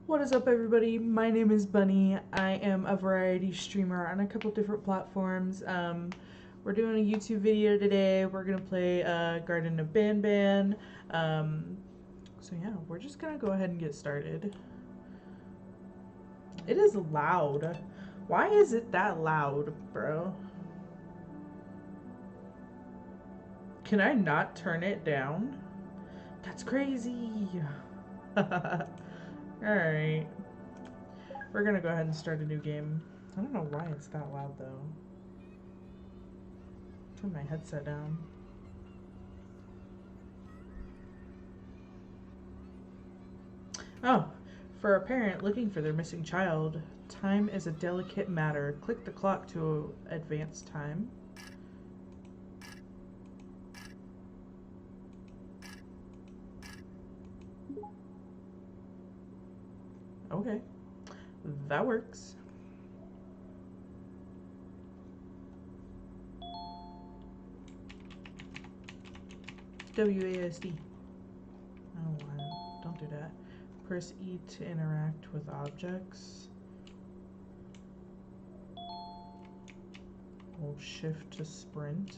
What is up, everybody? My name is Bunny. I am a variety streamer on a couple different platforms. We're doing a YouTube video today. We're gonna play Garden of Banban. So yeah, we're just gonna go ahead and get started. It is loud. Why is it that loud, bro? Can I not turn it down? That's crazy. Alright. We're gonna go ahead and start a new game. I don't know why it's that loud though. Turn my headset down. Oh, for a parent looking for their missing child, time is a delicate matter. Click the clock to advance time. Okay, that works. WASD. Oh, don't do that. Press E to interact with objects. Hold shift to sprint.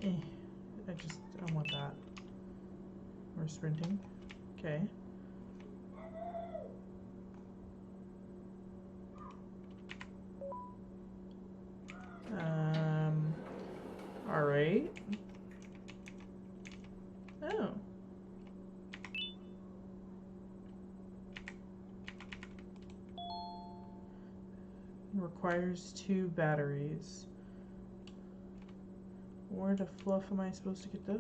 I want that. We're sprinting. Okay. Alright. Oh. Requires 2 batteries. Where the fluff am I supposed to get those?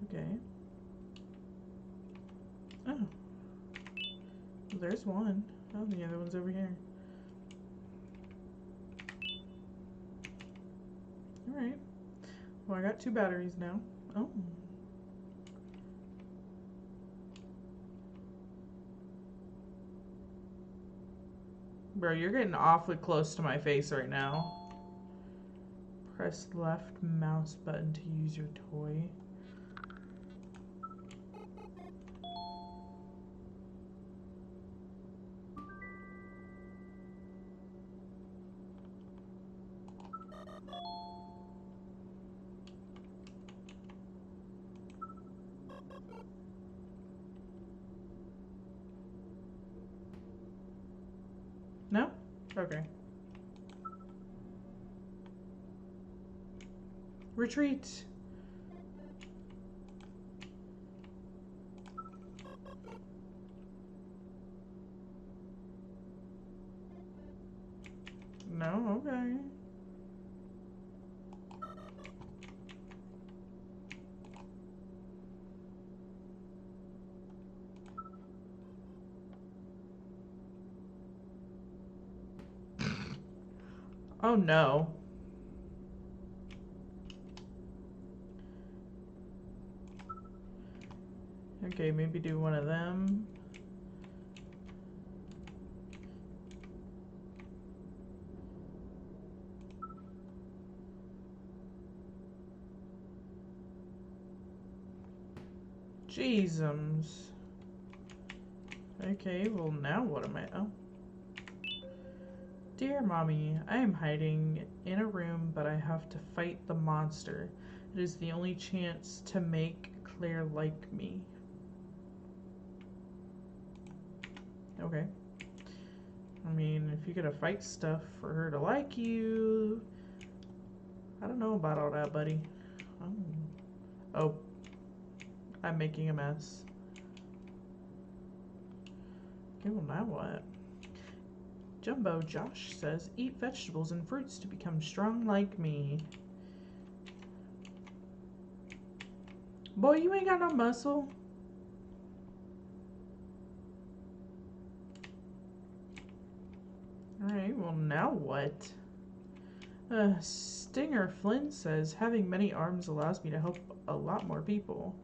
Okay. Oh. Well, there's one. Oh, the other one's over here. Alright. Well, I got 2 batteries now. Oh. Bro, you're getting awfully close to my face right now. Press left mouse button to use your toy. No? Okay. Retreat! No? Okay. Oh no. Okay, maybe do one of them. Jeezums. Okay, well now what am I? Oh. Dear Mommy, I am hiding in a room, but I have to fight the monster. It is the only chance to make Claire like me. Okay. I mean, if you gotta fight stuff for her to like you... I don't know about all that, buddy. Oh. I'm making a mess. Okay, well now what? Jumbo Josh says, eat vegetables and fruits to become strong like me. Boy, you ain't got no muscle. Alright, well now what? Stinger Flynn says, having many arms allows me to help a lot more people.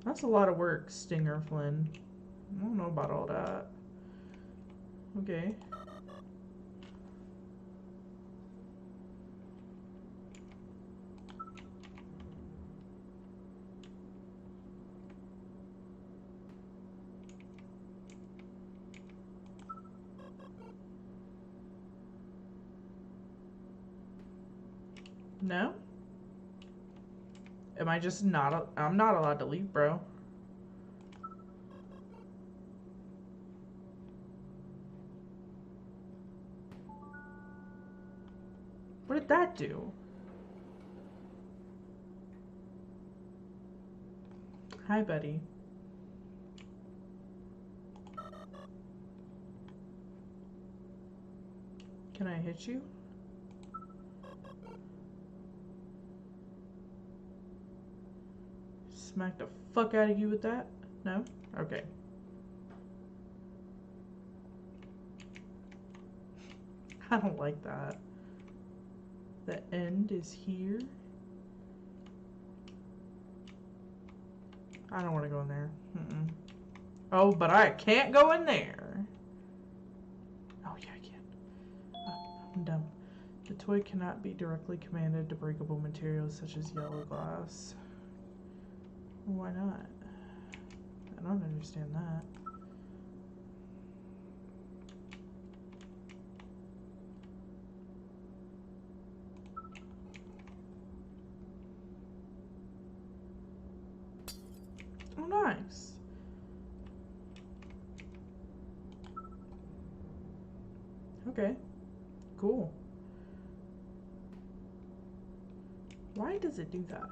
That's a lot of work, Stinger Flynn. I don't know about all that. Okay. No? Am I just not? I'm not allowed to leave, bro. What did that do? Hi, buddy. Can I hit you? Smack the fuck out of you with that? No? Okay. I don't like that. The end is here. I don't want to go in there. Oh, but I can't go in there. Oh, yeah, I can. I'm dumb. The toy cannot be directly commanded to breakable materials such as yellow glass. Why not? I don't understand that. Oh, nice. Okay. Cool. Why does it do that?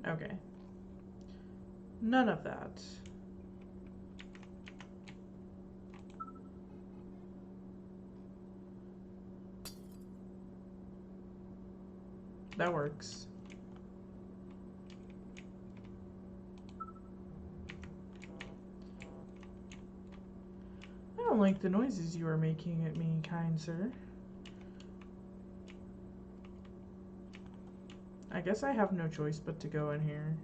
Okay. None of that. That works. I don't like the noises you are making at me, kind sir. I guess I have no choice but to go in here.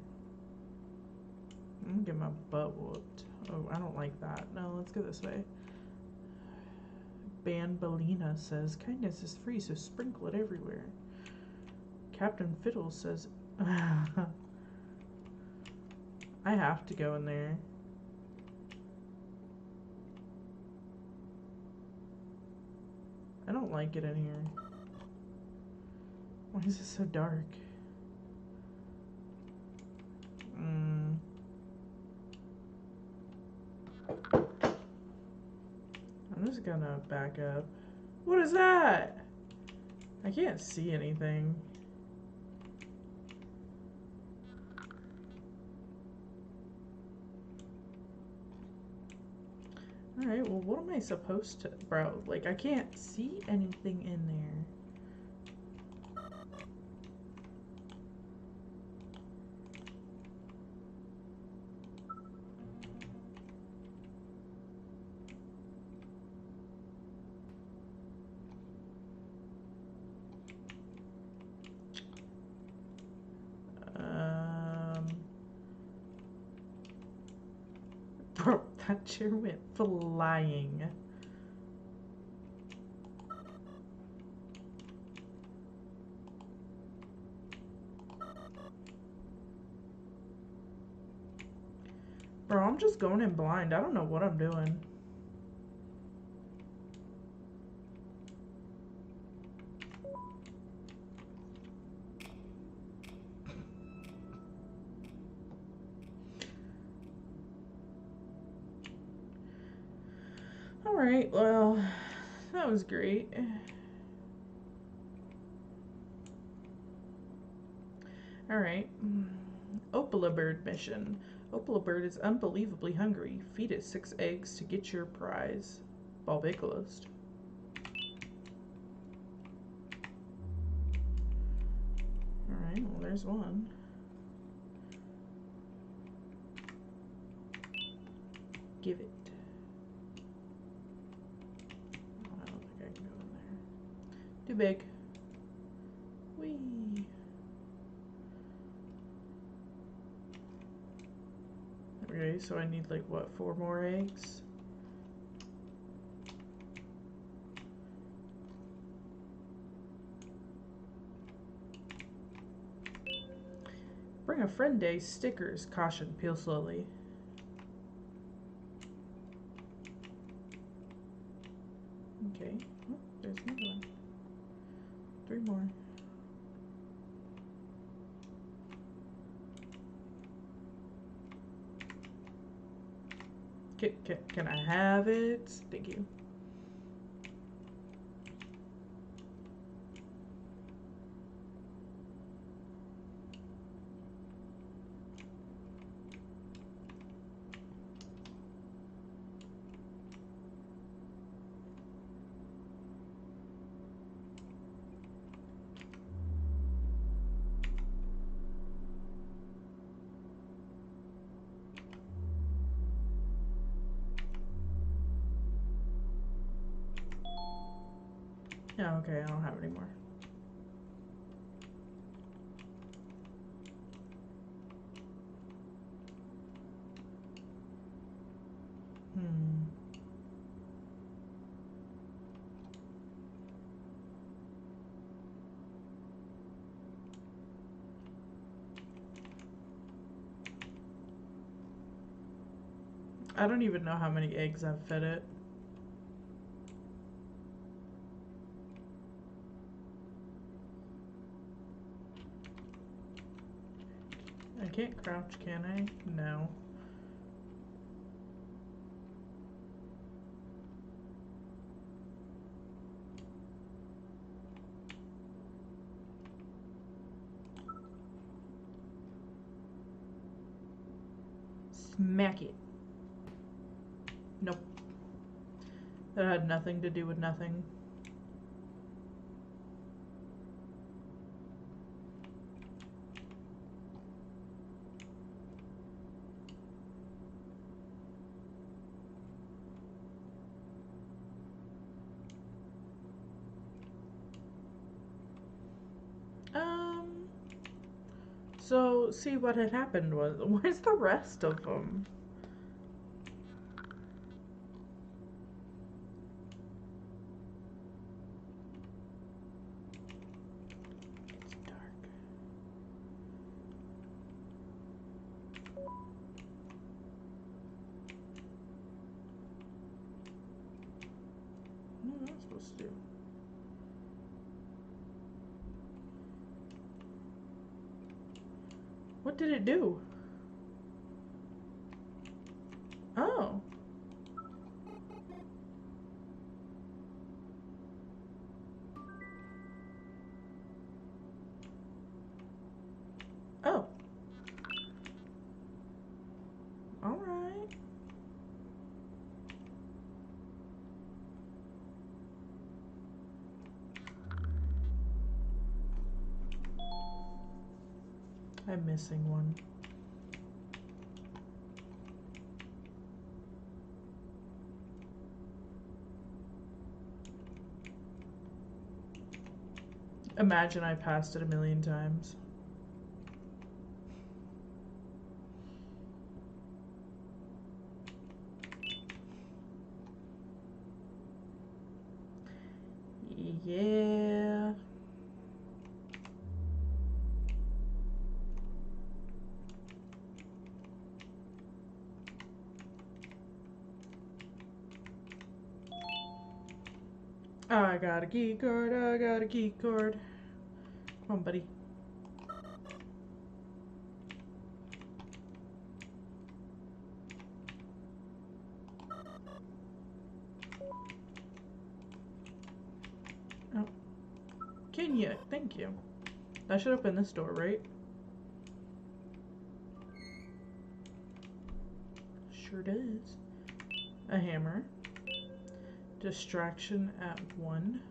I'm gonna get my butt whooped. Oh, I don't like that. No, let's go this way. Banbalina says, kindness is free, so sprinkle it everywhere. Captain Fiddle says, I have to go in there. I don't like it in here. Why is it so dark? I'm just gonna back up. What is that? I can't see anything. Alright, well, what am I supposed to... Bro, like, I can't see anything in there. Bro, that chair went flying. Bro, I'm just going in blind. I don't know what I'm doing. Alright, well, that was great. Alright. Opala Bird mission. Opala Bird is unbelievably hungry. Feed it 6 eggs to get your prize. Balbacalist. Alright, well, there's one. Give it. Oh, I don't think I can go in there. Too big. Whee! Okay, so I need like what, 4 more eggs? Bring a friend day stickers. Caution, peel slowly. Okay. Oh, there's another one. 3 more. Can I have it? Thank you. Yeah, okay, I don't have any more. I don't even know how many eggs I've fed it. I can't crouch, can I? No. Smack it. Nope. That had nothing to do with nothing. So, see, what had happened was, where's the rest of them? It's dark. What am I supposed to do? What did it do? Oh. Oh. Alright. I'm missing one. Imagine I passed it a million times. Yeah. I got a key card, I got a key card. Come on, buddy. Oh. Can you? Thank you. That should open this door, right? Sure does. A hammer. Distraction at 1.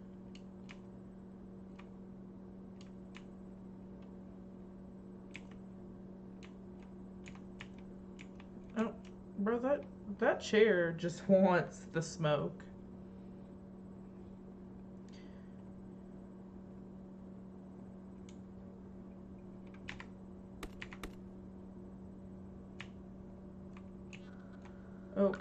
Oh, bro, that chair just wants the smoke. Oh.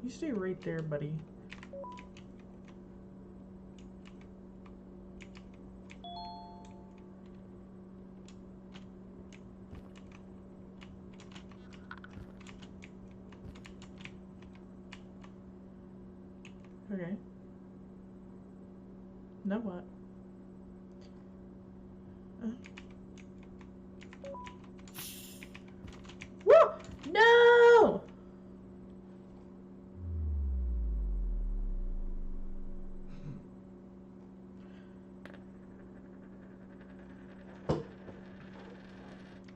You stay right there, buddy. Okay. Now what? Whoa! No!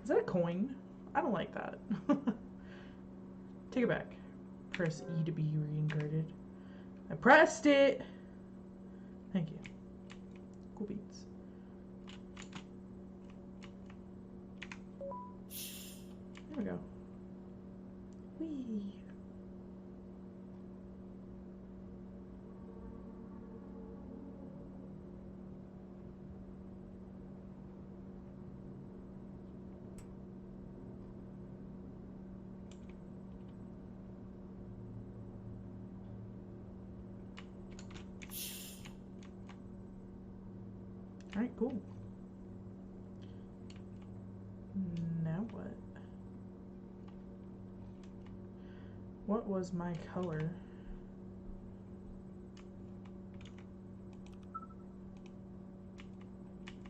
Is that a coin? I don't like that. Take it back. Press E to be reincarnated. I pressed it! Thank you. Cool beats. There we go. Whee! Alright, cool. Now what? What was my color?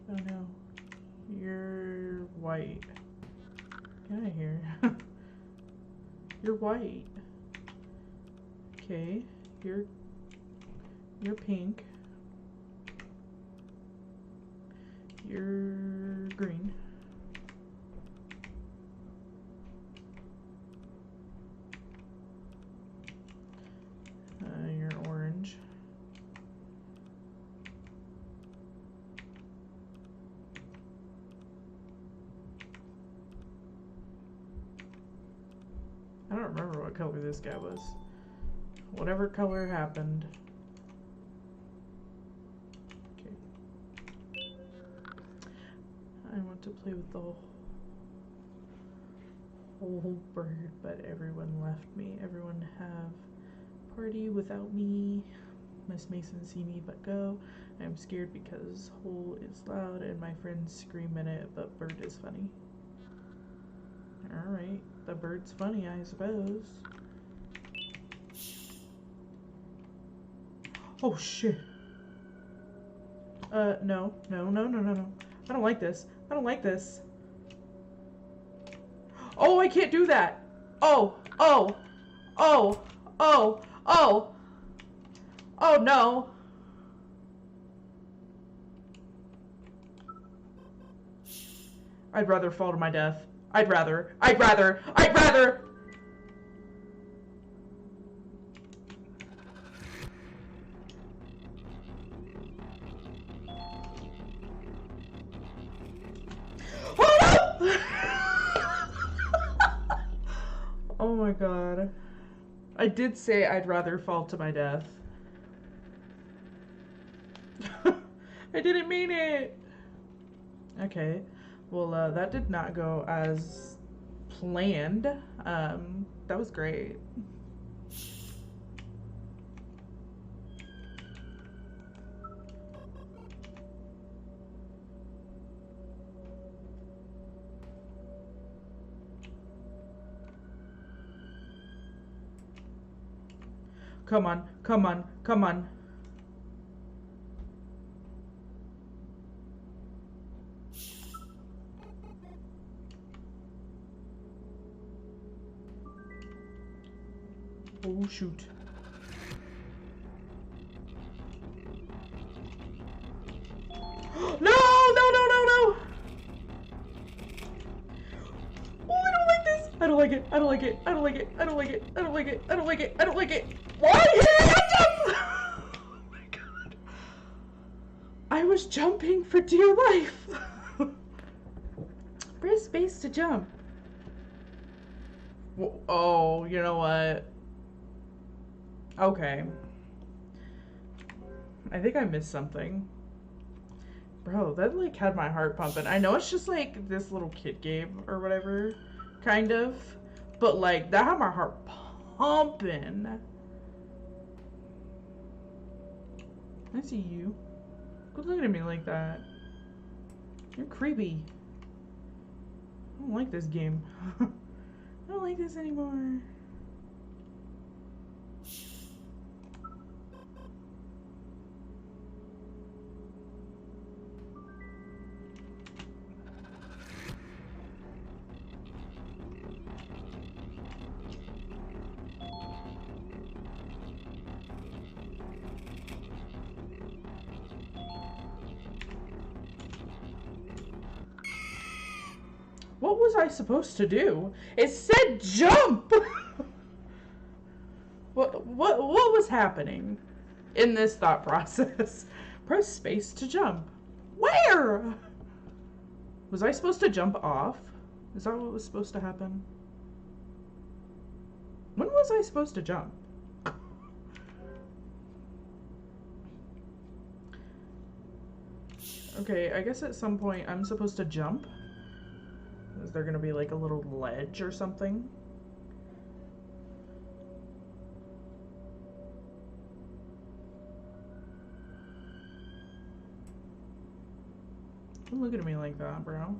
Oh no. You're white. Get out of here. You're white. Okay. You're pink. You're green. You're orange. I don't remember what color this guy was. Whatever color happened. Okay. I want to play with the whole bird, but everyone left me. Everyone have party without me. Miss Mason see me but go. I'm scared because hole is loud and my friends scream in it, but bird is funny. Alright, the bird's funny, I suppose. Oh shit. No. I don't like this. I don't like this. Oh, I can't do that. Oh no. I'd rather fall to my death. I'd rather. Oh my god. I did say I'd rather fall to my death. I didn't mean it. Okay. Well, that did not go as planned. That was great. Come on. Oh, shoot. No! Oh, I don't like this! I don't like it. Why did I jump? Oh my god. I was jumping for dear life. Press space to jump. Oh, you know what? Okay. I think I missed something. Bro, that like had my heart pumping. I know it's just like this little kid game or whatever, kind of. But like, that had my heart pumping. I see you. Quit looking at me like that. You're creepy. I don't like this game. I don't like this anymore. What was I supposed to do? It said jump! What was happening in this thought process? Press space to jump. Where? Was I supposed to jump off? Is that what was supposed to happen? When was I supposed to jump? Okay, I guess at some point I'm supposed to jump. Is there gonna be like a little ledge or something? Don't look at me like that, bro.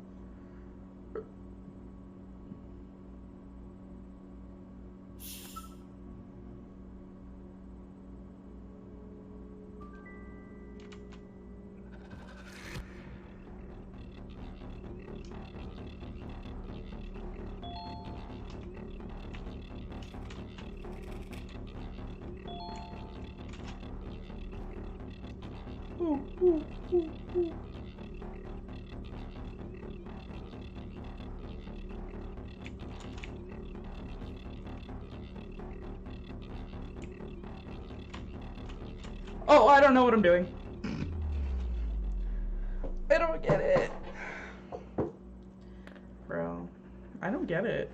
Ooh, ooh, ooh, ooh. Oh, I don't know what I'm doing. I don't get it. Bro, I don't get it.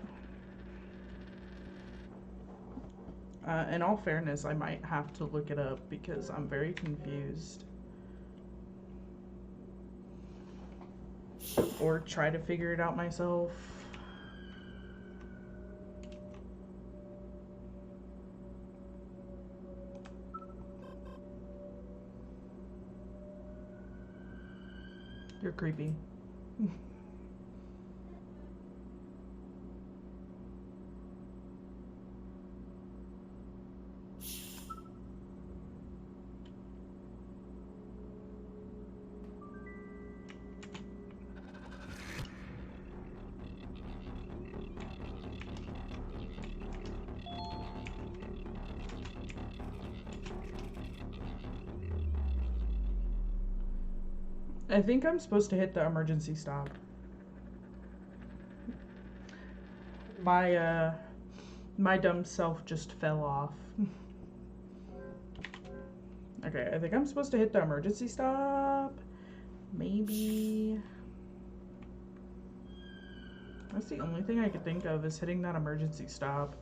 In all fairness, I might have to look it up because I'm very confused. Or try to figure it out myself. You're creepy. I think I'm supposed to hit the emergency stop. My dumb self just fell off. Okay, I think I'm supposed to hit the emergency stop. Maybe. That's the only thing I could think of is hitting that emergency stop.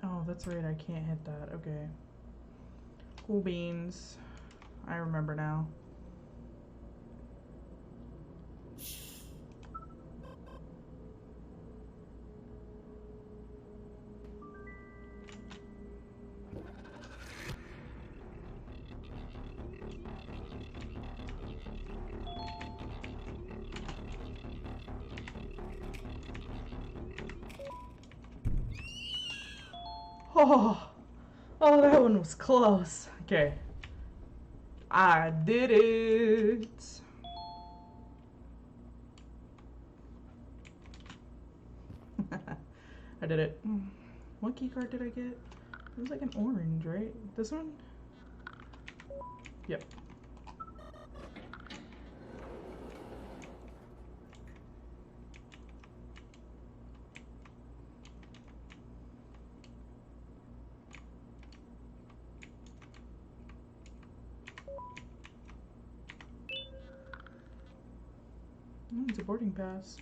Oh, that's right, I can't hit that. Okay. Cool beans. I remember now. Oh, that one was close. Okay. I did it. I did it. What key card did I get? It was like an orange, right? This one? Yep. Oh, it's a boarding pass.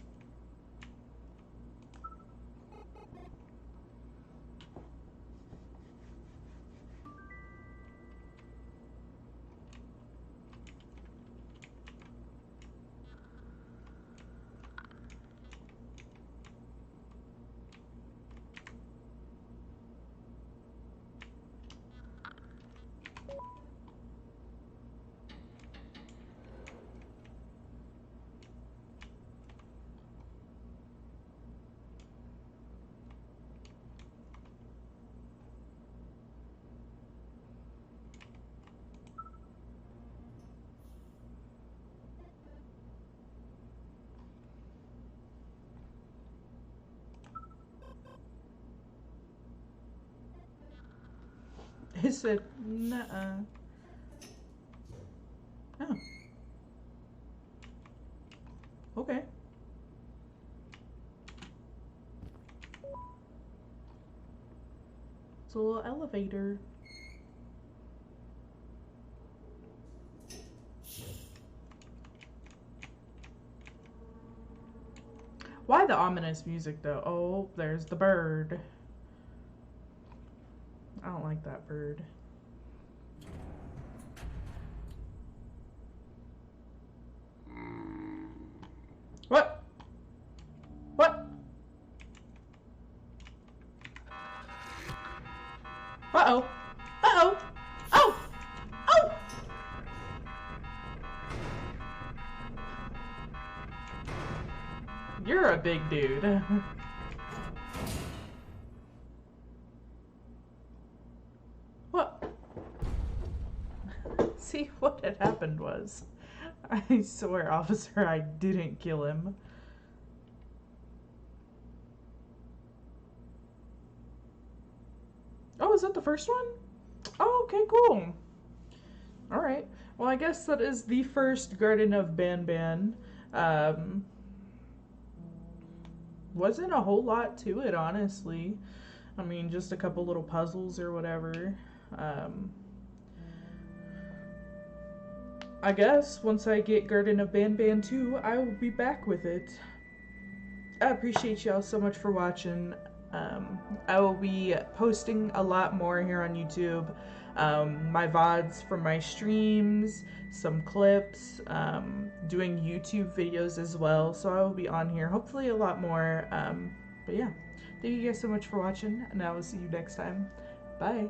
It said, nuh-uh. Oh. Okay. It's a little elevator. Why the ominous music though? Oh, there's the bird. I don't like that bird. What? What? Uh-oh. Uh-oh. Oh! Oh! You're a big dude. What? See, what had happened was, I swear, officer, I didn't kill him. Oh, is that the first one? Oh, okay, cool. Alright. Well, I guess that is the first Garden of Banban. Um, wasn't a whole lot to it, honestly. I mean, just a couple little puzzles or whatever. I guess once I get Garden of Banban 2, I will be back with it. I appreciate y'all so much for watching. I will be posting a lot more here on YouTube. My VODs from my streams, some clips, doing YouTube videos as well. So I will be on here, hopefully a lot more. But yeah, thank you guys so much for watching, and I will see you next time. Bye.